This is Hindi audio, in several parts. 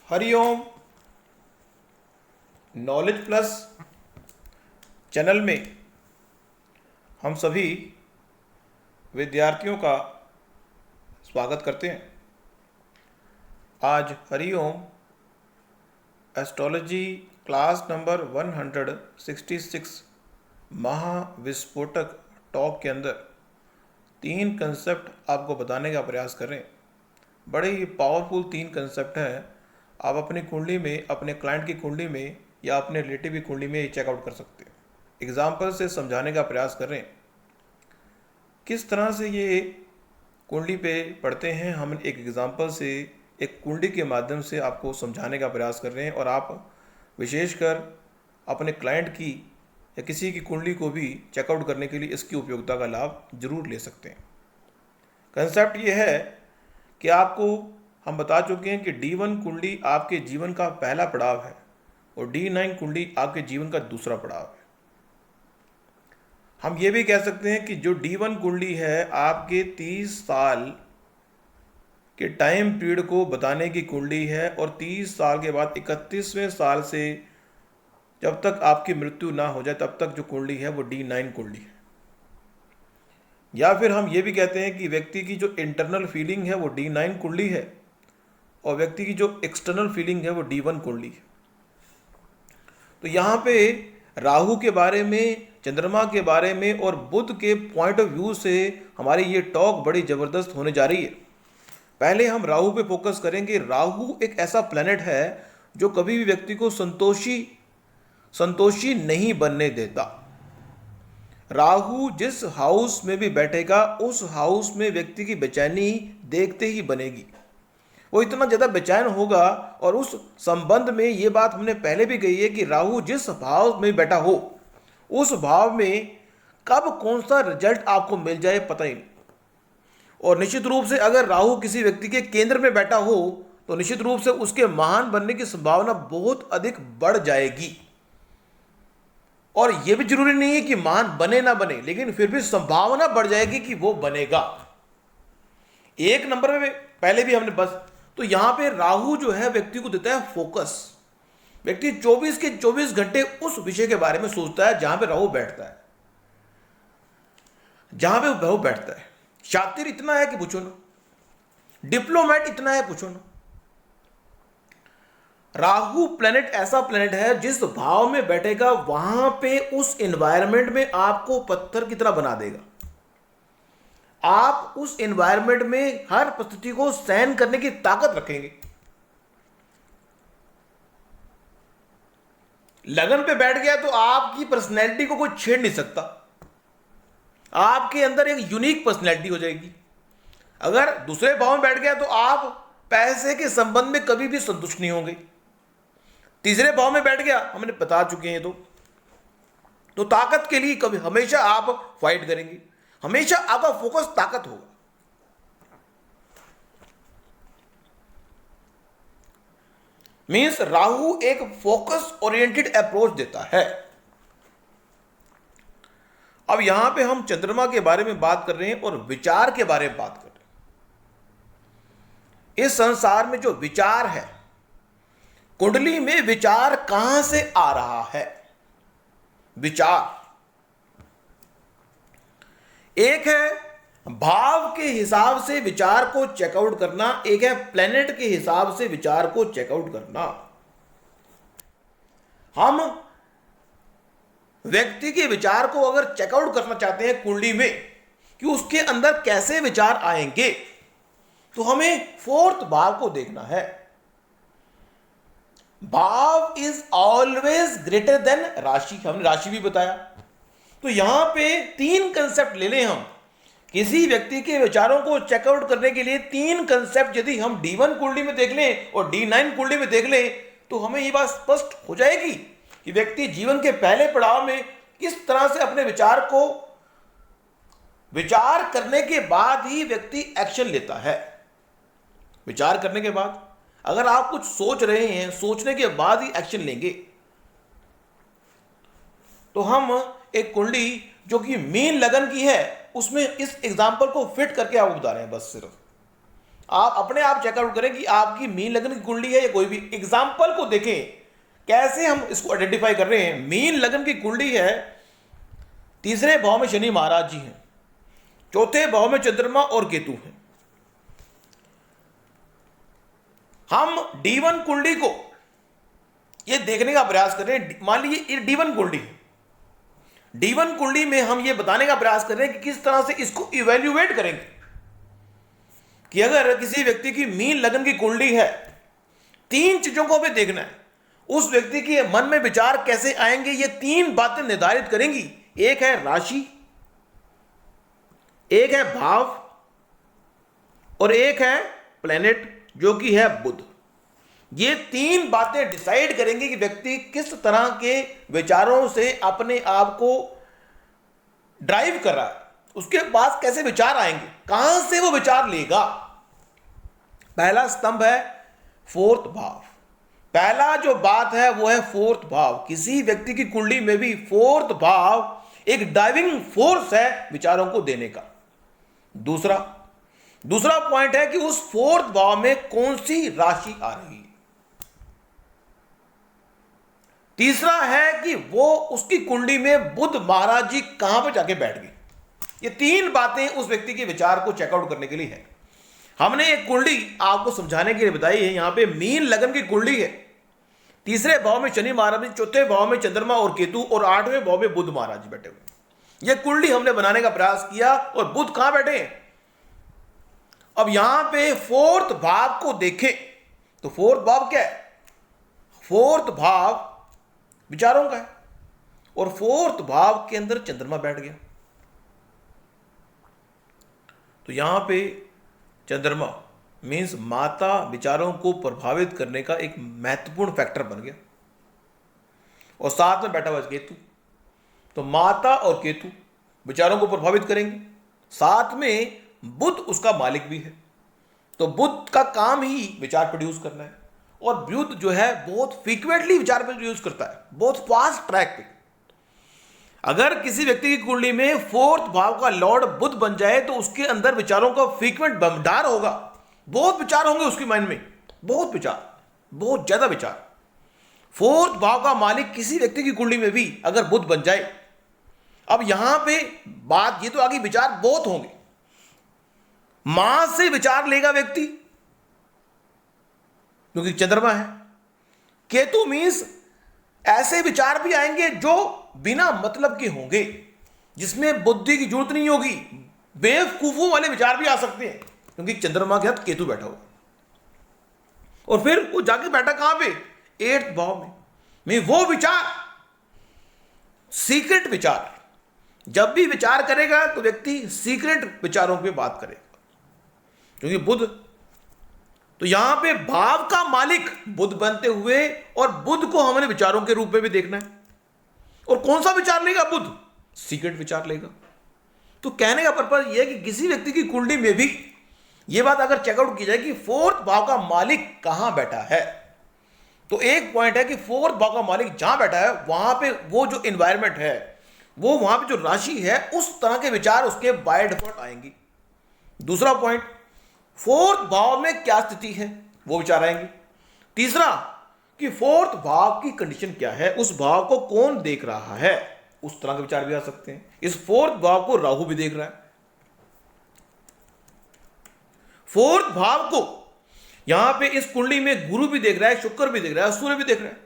हरिओम। नॉलेज प्लस चैनल में हम सभी विद्यार्थियों का स्वागत करते हैं। आज हरिओम एस्ट्रोलॉजी क्लास नंबर 166 महाविस्फोटक टॉक के अंदर 3 कंसेप्ट आपको बताने का प्रयास कर रहे हैं। बड़े ही पावरफुल 3 कंसेप्ट हैं। आप अपनी कुंडली में, अपने क्लाइंट की कुंडली में या अपने रिलेटिव की कुंडली में चेकआउट कर सकते हैं। एग्जाम्पल से समझाने का प्रयास कर रहे हैं। किस तरह से ये कुंडली पे पढ़ते हैं, हम एक एग्जाम्पल से, एक कुंडली के माध्यम से आपको समझाने का प्रयास कर रहे हैं। और आप विशेषकर अपने क्लाइंट की या किसी की कुंडली को भी चेकआउट करने के लिए इसकी उपयोगिता का लाभ जरूर ले सकते हैं। कंसेप्ट ये है कि आपको हम बता चुके हैं कि D1 कुंडली आपके जीवन का पहला पड़ाव है और D9 कुंडली आपके जीवन का दूसरा पड़ाव है। हम ये भी कह सकते हैं कि जो D1 कुंडली है आपके 30 साल के टाइम पीरियड को बताने की कुंडली है और 30 साल के बाद 31वें साल से जब तक आपकी मृत्यु ना हो जाए तब तक जो कुंडली है वो D9 कुंडली है। या फिर हम ये भी कहते हैं कि व्यक्ति की जो इंटरनल फीलिंग है वो D9 कुंडली है और व्यक्ति की जो एक्सटर्नल फीलिंग है वो D1 कुंडली है। तो यहाँ पे राहु के बारे में, चंद्रमा के बारे में और बुध के पॉइंट ऑफ व्यू से हमारी ये टॉक बड़ी जबरदस्त होने जा रही है। पहले हम राहु पे फोकस करेंगे। राहु एक ऐसा प्लैनेट है जो कभी भी व्यक्ति को संतोषी नहीं बनने देता। राहु जिस हाउस में भी बैठेगा उस हाउस में व्यक्ति की बेचैनी देखते ही बनेगी। वो इतना ज़्यादा बेचैन होगा। और उस संबंध में ये बात हमने पहले भी कही है कि राहु जिस भाव में बैठा हो उस भाव में कब कौन सा रिजल्ट आपको मिल जाए पता ही नहीं। और निश्चित रूप से अगर राहु किसी व्यक्ति के केंद्र में बैठा हो तो निश्चित रूप से उसके महान बनने की संभावना बहुत अधिक बढ़ जाएगी। और यह भी जरूरी नहीं है कि महान बने ना बने, लेकिन फिर भी संभावना बढ़ जाएगी कि वो बनेगा। एक नंबर में पहले भी हमने बस, तो यहां पे राहु जो है व्यक्ति को देता है फोकस। व्यक्ति 24 के 24 घंटे उस विषय के बारे में सोचता है जहां पे राहु बैठता है, जहां पे राहु बैठता है। शातिर इतना है कि पूछो ना, डिप्लोमेट इतना है पूछो ना। राहु प्लेनेट ऐसा प्लेनेट है जिस भाव में बैठेगा वहां पे उस एनवायरनमेंट में आपको पत्थर की तरह बना देगा। आप उस एनवायरनमेंट में हर परिस्थिति को सहन करने की ताकत रखेंगे। लगन पे बैठ गया तो आपकी पर्सनैलिटी को कोई छेड़ नहीं सकता। आपके अंदर एक यूनिक पर्सनैलिटी हो जाएगी। अगर दूसरे भाव में बैठ गया तो आप पैसे के संबंध में कभी भी संतुष्ट नहीं होंगे। तीसरे भाव में बैठ गया, हमने बता चुके हैं, तो ताकत के लिए कभी हमेशा आप फाइट करेंगे। हमेशा आपका फोकस ताकत होगा। मींस राहु एक फोकस ओरिएंटेड अप्रोच देता है। अब यहां पे हम चंद्रमा के बारे में बात कर रहे हैं और विचार के बारे में बात कर रहे हैं। इस संसार में जो विचार है, कुंडली में विचार कहां से आ रहा है? विचार एक है भाव के हिसाब से विचार को चेकआउट करना, एक है प्लेनेट के हिसाब से विचार को चेकआउट करना। हम व्यक्ति के विचार को अगर चेकआउट करना चाहते हैं कुंडली में कि उसके अंदर कैसे विचार आएंगे, तो हमें 4th भाव को देखना है। भाव इज ऑलवेज ग्रेटर देन राशि, हमने राशि भी बताया। तो यहां पे 3 कंसेप्ट ले लें हम। किसी व्यक्ति के विचारों को चेकआउट करने के लिए 3 कंसेप्ट यदि हम D1 कुंडली में देख लें और D9 कुंडली में देख लें तो हमें यह बात स्पष्ट हो जाएगी कि व्यक्ति जीवन के पहले पड़ाव में किस तरह से अपने विचार को विचार करने के बाद ही व्यक्ति एक्शन लेता है। विचार करने के बाद, अगर आप कुछ सोच रहे हैं, सोचने के बाद ही एक्शन लेंगे। तो हम एक कुंडली जो कि मीन लगन की है उसमें इस एग्जाम्पल को फिट करके आपको बता रहे हैं बस सिर्फ। आप अपने आप चेकआउट करें कि आपकी मीन लगन की कुंडली है या कोई भी एग्जाम्पल को देखें कैसे हम इसको आइडेंटिफाई कर रहे हैं। मीन लगन की कुंडली है, तीसरे भाव में शनि महाराज जी हैं, चौथे भाव में चंद्रमा और केतु हैं। हम D1 कुंडली को ये देखने का प्रयास कर रहे हैं। मान लीजिए ये D1 कुंडली है, D1 कुंडली में हम ये बताने का प्रयास कर रहे हैं कि किस तरह से इसको इवेल्युएट करेंगे कि अगर किसी व्यक्ति की मीन लगन की कुंडली है, तीन चीजों को हमें देखना है। उस व्यक्ति के मन में विचार कैसे आएंगे, ये तीन बातें निर्धारित करेंगी। एक है राशि, एक है भाव और एक है प्लेनेट जो कि है बुध। ये तीन बातें डिसाइड करेंगे कि व्यक्ति किस तरह के विचारों से अपने आप को ड्राइव कर रहा है, उसके पास कैसे विचार आएंगे, कहां से वो विचार लेगा। पहला स्तंभ है फोर्थ भाव। पहला जो बात है वो है फोर्थ भाव। किसी व्यक्ति की कुंडली में भी फोर्थ भाव एक ड्राइविंग फोर्स है विचारों को देने का। दूसरा पॉइंट है कि उस फोर्थ भाव में कौन सी राशि आ रही है। तीसरा है कि वो उसकी कुंडली में बुध महाराज जी कहां पर जाके बैठ गए। ये तीन बातें उस व्यक्ति के विचार को चेकआउट करने के लिए है। हमने एक कुंडली आपको समझाने के लिए बताई है। यहां पे मीन लगन की कुंडली है, तीसरे भाव में शनि महाराज, चौथे भाव में चंद्रमा और केतु और आठवें भाव में बुध महाराज जी बैठे हुए। यह कुंडली हमने बनाने का प्रयास किया और बुध कहां बैठे हैं। अब यहां पे फोर्थ भाव को देखें तो फोर्थ भाव क्या है, फोर्थ भाव विचारों का है और फोर्थ भाव के अंदर चंद्रमा बैठ गया। तो यहां पे चंद्रमा मीन्स माता विचारों को प्रभावित करने का एक महत्वपूर्ण फैक्टर बन गया और साथ में बैठा हुआ केतु। तो माता और केतु विचारों को प्रभावित करेंगे, साथ में बुध उसका मालिक भी है। तो बुध का काम ही विचार प्रोड्यूस करना है और बुध जो है बहुत फ्रीक्वेंटली विचार प्रोड्यूस करता है, बहुत फास्ट ट्रैक पे। अगर किसी व्यक्ति की कुंडली में फोर्थ भाव का लॉर्ड बुध बन जाए तो उसके अंदर विचारों का फ्रीक्वेंट भंडार होगा, बहुत विचार होंगे उसके माइंड में, बहुत विचार, बहुत ज्यादा विचार। फोर्थ भाव का मालिक किसी व्यक्ति की कुंडली में भी अगर बुध बन जाए, अब यहां पे बात ये तो आगे विचार बहुत होंगे। मां से विचार लेगा व्यक्ति क्योंकि चंद्रमा है। केतु मीन्स ऐसे विचार भी आएंगे जो बिना मतलब के होंगे, जिसमें बुद्धि की जरूरत नहीं होगी, बेवकूफों वाले विचार भी आ सकते हैं क्योंकि चंद्रमा के साथ केतु बैठा हुआ। और फिर वो जाके बैठा कहां पे, एट्थ भाव में वो विचार सीक्रेट विचार। जब भी विचार करेगा तो व्यक्ति सीक्रेट विचारों पे बात करेगा क्योंकि बुध। तो यहां पे भाव का मालिक बुध बनते हुए और बुध को हमने विचारों के रूप में भी देखना है। और कौन सा विचार लेगा बुध, सीक्रेट विचार लेगा। तो कहने का पर्पज यह है कि किसी व्यक्ति की कुंडली में भी यह बात अगर चेकआउट की जाए कि फोर्थ भाव का मालिक कहां बैठा है, तो एक पॉइंट है कि फोर्थ भाव का मालिक जहां बैठा है वहां पे वो जो एनवायरमेंट है, वो वहां पे जो राशि है, उस तरह के विचार उसके बाय डिफॉल्ट आएंगे। दूसरा पॉइंट, फोर्थ भाव में क्या स्थिति है वो विचार आएंगे। तीसरा कि फोर्थ भाव की कंडीशन क्या है, उस भाव को कौन देख रहा है, उस तरह के विचार भी आ सकते हैं। इस फोर्थ भाव को राहु भी देख रहा है, फोर्थ भाव को यहां पे इस कुंडली में गुरु भी देख रहा है, शुक्र भी देख रहा है, सूर्य भी देख रहा है।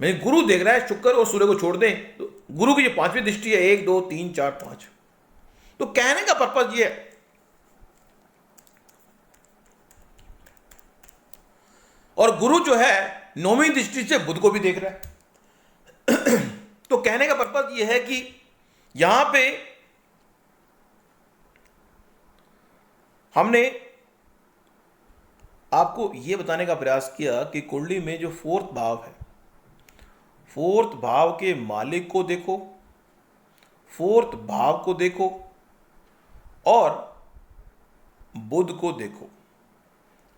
मैं गुरु देख रहा है, शुक्र और सूर्य को छोड़ दें तो गुरु की जो पांचवी दृष्टि है, 1 2 3 4 5। तो कहने का पर्पज ये है, और गुरु जो है नौवीं दृष्टि से बुध को भी देख रहा है। तो कहने का पर्पज यह है कि यहां पे हमने आपको यह बताने का प्रयास किया कि कुंडली में जो फोर्थ भाव है, फोर्थ भाव के मालिक को देखो, फोर्थ भाव को देखो और बुध को देखो।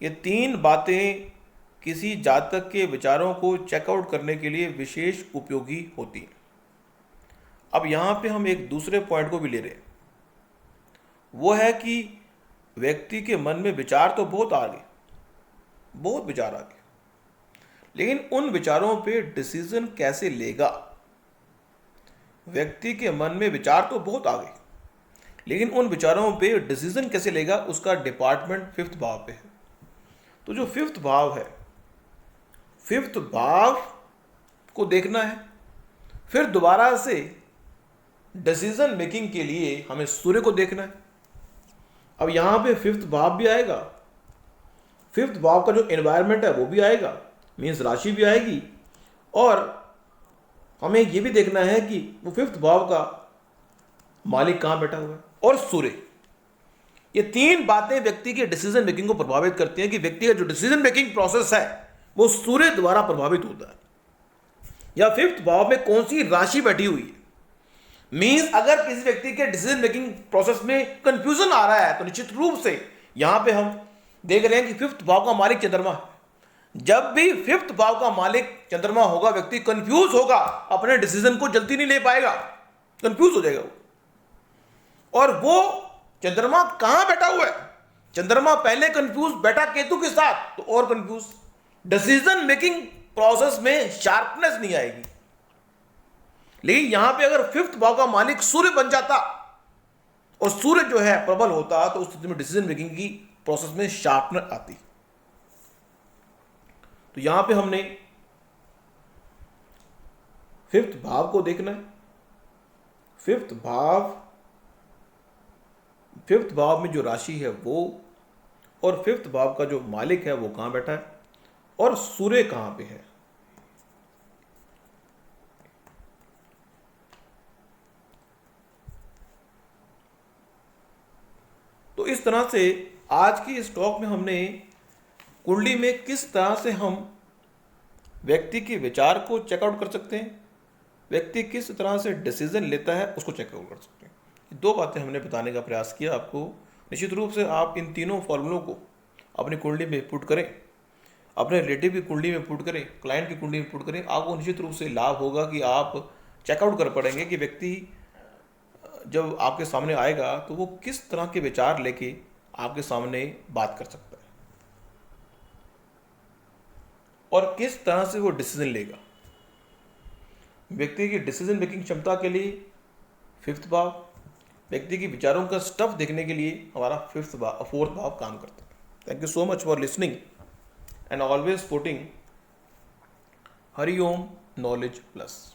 ये तीन बातें किसी जातक के विचारों को चेकआउट करने के लिए विशेष उपयोगी होती हैं। अब यहां पे हम एक दूसरे पॉइंट को भी ले रहे हैं, वो है कि व्यक्ति के मन में विचार तो बहुत आगे, बहुत विचार आगे, लेकिन उन विचारों पे डिसीजन कैसे लेगा। व्यक्ति के मन में विचार तो बहुत आगे, लेकिन उन विचारों पे डिसीजन कैसे लेगा, उसका डिपार्टमेंट फिफ्थ भाव पे है। तो जो फिफ्थ भाव है, फिफ्थ भाव को देखना है। फिर दोबारा से डिसीजन मेकिंग के लिए हमें सूर्य को देखना है। अब यहां पे फिफ्थ भाव भी आएगा, फिफ्थ भाव का जो एनवायरनमेंट है वो भी आएगा, मीन्स राशि भी आएगी, और हमें ये भी देखना है कि वो फिफ्थ भाव का मालिक कहां बैठा हुआ है, और सूर्य। ये तीन बातें व्यक्ति के डिसीजन मेकिंग को प्रभावित करती हैं कि व्यक्ति का जो डिसीजन मेकिंग प्रोसेस है वो सूर्य द्वारा प्रभावित होता है, या फिफ्थ भाव में कौन सी राशि बैठी हुई है। मींस अगर किसी व्यक्ति के डिसीजन मेकिंग प्रोसेस में कंफ्यूजन आ रहा है तो निश्चित रूप से यहां पे हम देख रहे हैं कि फिफ्थ भाव का मालिक चंद्रमा है। जब भी फिफ्थ भाव का मालिक चंद्रमा होगा, व्यक्ति कंफ्यूज होगा, अपने डिसीजन को जल्दी नहीं ले पाएगा, कंफ्यूज हो जाएगा वो। और वो चंद्रमा कहां बैठा हुआ है, चंद्रमा पहले कंफ्यूज बैठा केतु के साथ, तो और कंफ्यूज, डिसीजन मेकिंग प्रोसेस में शार्पनेस नहीं आएगी। लेकिन यहां पे अगर फिफ्थ भाव का मालिक सूर्य बन जाता और सूर्य जो है प्रबल होता, तो उस स्थिति में डिसीजन मेकिंग की प्रोसेस में शार्पनेस आती। तो यहां पे हमने फिफ्थ भाव को देखना है। फिफ्थ भाव में जो राशि है वो, और फिफ्थ भाव का जो मालिक है वो कहां बैठा है, और सूर्य कहां पे है। तो इस तरह से आज की इस टॉक में हमने कुंडली में किस तरह से हम व्यक्ति के विचार को चेकआउट कर सकते हैं, व्यक्ति किस तरह से डिसीजन लेता है उसको चेकआउट कर सकते हैं, दो बातें हमने बताने का प्रयास किया आपको। निश्चित रूप से आप इन तीनों फॉर्मूलों को अपनी कुंडली में पुट करें, अपने रिलेटिव की कुंडली में पुट करें, क्लाइंट की कुंडली में पुट करें, आपको निश्चित रूप से लाभ होगा कि आप चेकआउट कर पड़ेंगे कि व्यक्ति जब आपके सामने आएगा तो वो किस तरह के विचार लेके आपके सामने बात कर सकता है और किस तरह से वो डिसीजन लेगा। व्यक्ति की डिसीजन मेकिंग क्षमता के लिए फिफ्थ भाव, व्यक्ति की विचारों का स्टफ देखने के लिए हमारा फोर्थ भाव काम करता है। Thank you so much for listening and always putting Hari Om Knowledge plus.